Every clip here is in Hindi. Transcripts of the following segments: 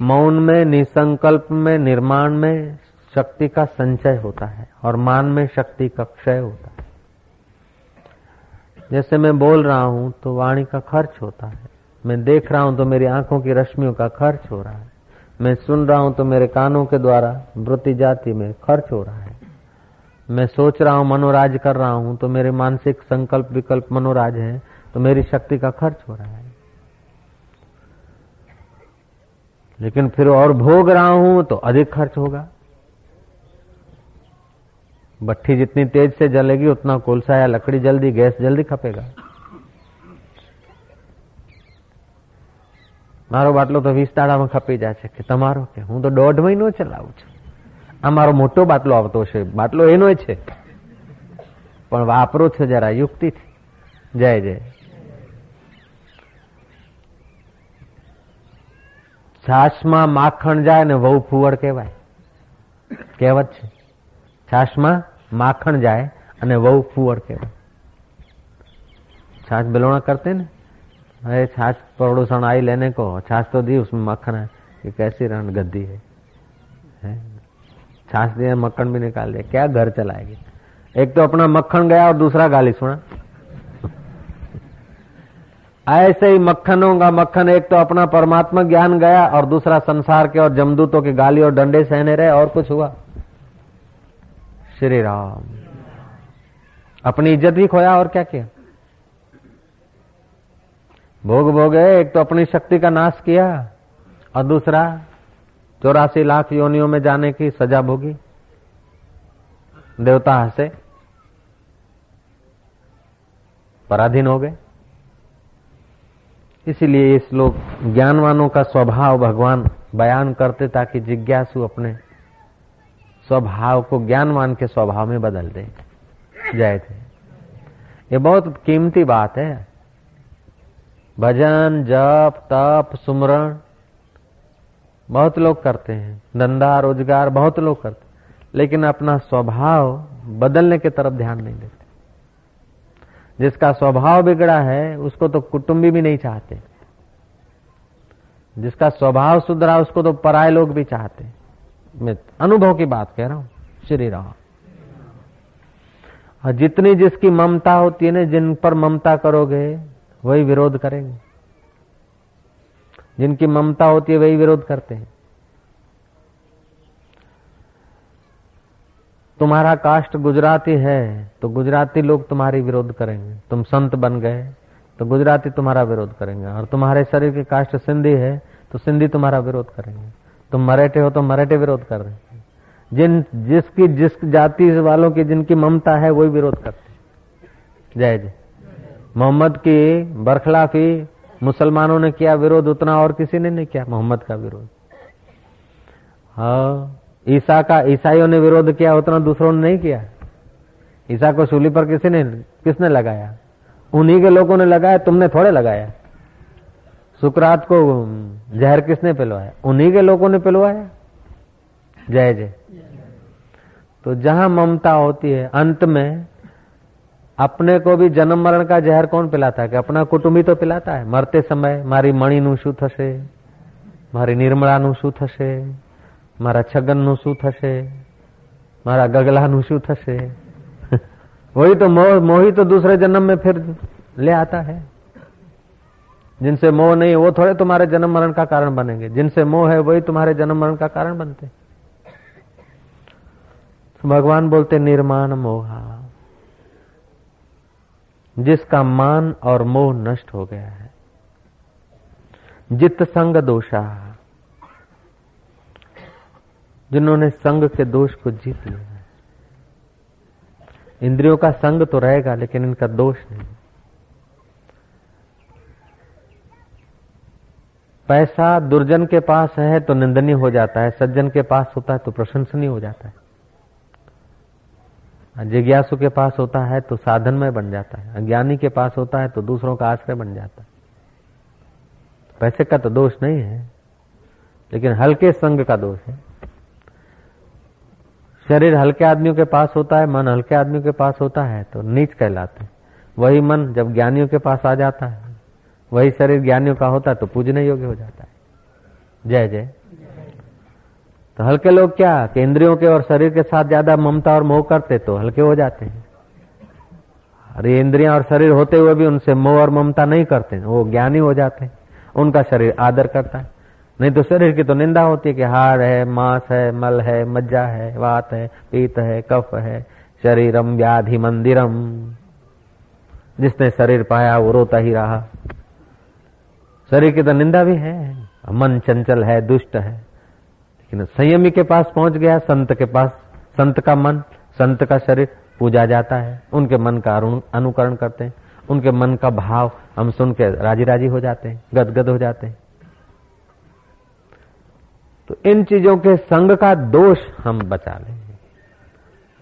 मौन में, निसंकल्प में, निर्माण में शक्ति का संचय होता है और मान में शक्ति का क्षय होता है। जैसे मैं बोल रहा हूं तो वाणी का खर्च होता है, मैं देख रहा हूं तो मेरी आंखों की रश्मियों का खर्च हो रहा है, मैं सुन रहा हूं तो मेरे कानों के द्वारा वृत्ति जाति में खर्च हो रहा है, मैं सोच रहा हूं, मनोराज कर रहा हूं तो मेरे मानसिक संकल्प विकल्प मनोराज है, तो मेरी शक्ति का खर्च हो रहा है। लेकिन फिर और भोग रहा हूं तो अधिक खर्च होगा। भट्ठी जितनी तेज से जलेगी उतना कोलसा या लकड़ी जल्दी, गैस जल्दी खपेगा। मारो बाटलो तो 20 દાડામાં ખપી જાય છે કે તમારો કે હું તો 1.5 મહિનો ચલાવું છું। આ મારો મોટો બાટલો આવતો છે, બાટલો એનો છે પણ વાપરો છો જરા યુક્તિથી। જય જય। છાશમાં માખણ જાય ને વહુ ફુવડ કહેવાય, કહેવત છે। છાશમાં માખણ જાય અને વહુ ફુવડ કહેવાય। छाछ बिलोना करते ना, अरे छाछ पड़ोसन आई लेने को, छाछ तो दी, उसमें मक्खन है, ये कैसी रण गद्दी है? छाछ दिया मक्खन भी निकाल दिया, क्या घर चलाएगी? एक तो अपना मक्खन गया और दूसरा गाली सुना। ऐसे ही मक्खनों का मक्खन, एक तो अपना परमात्मा ज्ञान गया और दूसरा संसार के और जमदूतों की गाली और डंडे सहने रहे। और कुछ हुआ? श्री राम। अपनी इज्जत भी खोया और क्या किया? भोग भोगे, एक तो अपनी शक्ति का नाश किया और दूसरा 84 लाख योनियों में जाने की सजा भोगी। देवता हंसे, पराधीन हो गए। इसीलिए ये श्लोक ज्ञानवानों का स्वभाव भगवान बयान करते ताकि जिज्ञासु अपने स्वभाव को ज्ञानवान के स्वभाव में बदल दे। जय थे। ये बहुत कीमती बात है। भजन, जप, तप, सुमरण बहुत लोग करते हैं, धंधा रोजगार बहुत लोग करते हैं, लेकिन अपना स्वभाव बदलने की तरफ ध्यान नहीं देते। जिसका स्वभाव बिगड़ा है उसको तो कुटुंबी भी नहीं चाहते, जिसका स्वभाव सुधरा उसको तो पराये लोग भी चाहते। मैं अनुभव की बात कह रहा हूं। श्री राम। और जितनी जिसकी ममता होती है ना, जिन पर ममता करोगे वही विरोध करेंगे, जिनकी ममता होती है वही विरोध करते हैं। तुम्हारा कास्ट गुजराती है तो गुजराती लोग तुम्हारी विरोध करेंगे। तुम संत बन गए तो गुजराती तुम्हारा विरोध करेंगे। और तुम्हारे शरीर की कास्ट सिंधी है तो सिंधी तुम्हारा विरोध करेंगे। तुम मराठे हो तो मराठे विरोध कर रहे हैं। जिस जाति वालों की जिनकी ममता है वही विरोध करते। जय जय। मोहम्मद की बरखलाफी मुसलमानों ने किया विरोध, उतना और किसी ने नहीं किया मोहम्मद का विरोध। हाँ, ईसाइयों ने विरोध किया उतना दूसरों ने नहीं किया। ईसा को सूली पर किसने लगाया? उन्हीं के लोगों ने लगाया, तुमने थोड़े लगाया। सुकरात को जहर किसने पिलवाया? उन्हीं के लोगों ने पिलवाया। जय जय। तो जहां ममता होती है, अंत में अपने को भी जन्म मरण का जहर कौन पिलाता है? कि अपना कुटुंबी तो पिलाता है। मरते समय मारी मणिનું શું થશે, મારી નિર્મળાનું શું થશે, મારા છગનનું શું થશે, મારા ગગલાનું શું થશે? वही तो मोही तो दूसरे जन्म में फिर ले आता है। जिनसे मोह नहीं, वो थोड़े तुम्हारे जन्म मरण का कारण बनेंगे। जिनसे मोह है वही तुम्हारे जन्म मरण का कारण बनते। तो भगवान बोलते निर्माण मोहा, जिसका मान और मोह नष्ट हो गया है। जित संग दोषा, जिन्होंने संग के दोष को जीत लिया है। इंद्रियों का संग तो रहेगा लेकिन इनका दोष नहीं। पैसा दुर्जन के पास है तो निंदनीय हो जाता है, सज्जन के पास होता है तो प्रशंसनीय हो जाता है। जिज्ञासु के पास होता है तो साधनमय बन जाता है, अज्ञानी के पास होता है तो दूसरों का आश्रय बन जाता है। पैसे का तो दोष नहीं है, लेकिन हल्के संग का दोष है। शरीर हल्के आदमियों के पास होता है, मन हल्के आदमियों के पास होता है तो नीच कहलाते हैं। वही मन जब ज्ञानियों के पास आ जाता है, वही शरीर ज्ञानियों का होता है तो पूजने योग्य हो जाता है। जय जय। तो हल्के लोग क्या कि इंद्रियों के और शरीर के साथ ज्यादा ममता और मोह करते तो हल्के हो जाते हैं। अरे इंद्रियां और शरीर होते हुए भी उनसे मोह और ममता नहीं करते, वो ज्ञानी हो जाते हैं, उनका शरीर आदर करता है। नहीं तो शरीर की तो निंदा होती है कि हाड़ है, मांस है, मल है, मज्जा है, वात है, पीत है, कफ है, शरीरम व्याधि मंदिरम। जिसने शरीर पाया वो रोता ही रहा। शरीर की तो निंदा भी है, मन चंचल है, दुष्ट है, लेकिन संयमी के पास पहुंच गया, संत के पास, संत का मन, संत का शरीर पूजा जाता है, उनके मन का अनुकरण करते हैं, उनके मन का भाव हम सुन के राजी राजी हो जाते हैं, गदगद हो जाते हैं। तो इन चीजों के संग का दोष हम बचा लें।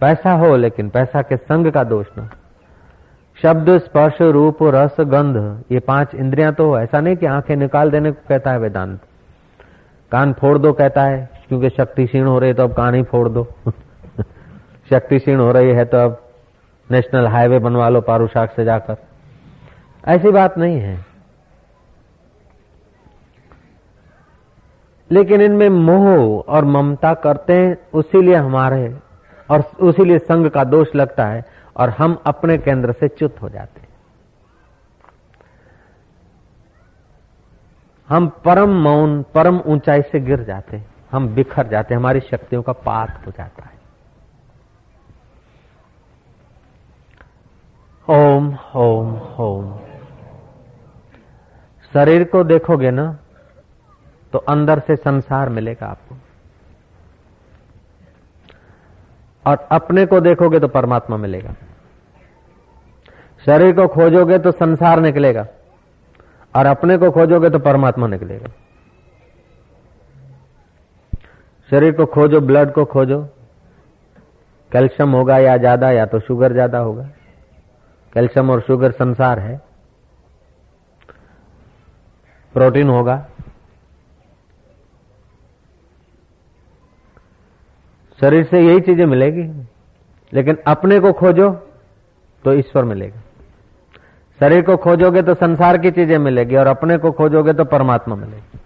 पैसा हो लेकिन पैसा के संग का दोष ना। शब्द, स्पर्श, रूप, रस, गंध, ये 5 इंद्रियां तो ऐसा नहीं कि आंखें निकाल देने को कहता है वेदांत। कान फोड़ दो कहता है क्योंकि शक्ति क्षीण हो रही है तो अब कान ही फोड़ दो। शक्ति क्षीण हो रही है तो अब नेशनल हाईवे बनवा लो पारूशाक से जाकर। ऐसी बात नहीं है, लेकिन इनमें मोह और ममता करते हैं, उसीलिए हमारे और उसीलिए संग का दोष लगता है और हम अपने केंद्र से च्युत हो जाते हैं। हम परम मौन, परम ऊंचाई से गिर जाते हैं, हम बिखर जाते हैं, हमारी शक्तियों का पात हो जाता है। ओम ओम ओम। शरीर को देखोगे ना तो अंदर से संसार मिलेगा आपको, और अपने को देखोगे तो परमात्मा मिलेगा। शरीर को खोजोगे तो संसार निकलेगा और अपने को खोजोगे तो परमात्मा निकलेगा। शरीर को खोजो, ब्लड को खोजो, कैल्शियम होगा या ज्यादा, या तो शुगर ज्यादा होगा। कैल्शियम और शुगर संसार है। प्रोटीन होगा, शरीर से यही चीजें मिलेगी, लेकिन अपने को खोजो तो ईश्वर मिलेगा। शरीर को खोजोगे तो संसार की चीजें मिलेगी और अपने को खोजोगे तो परमात्मा मिलेगी।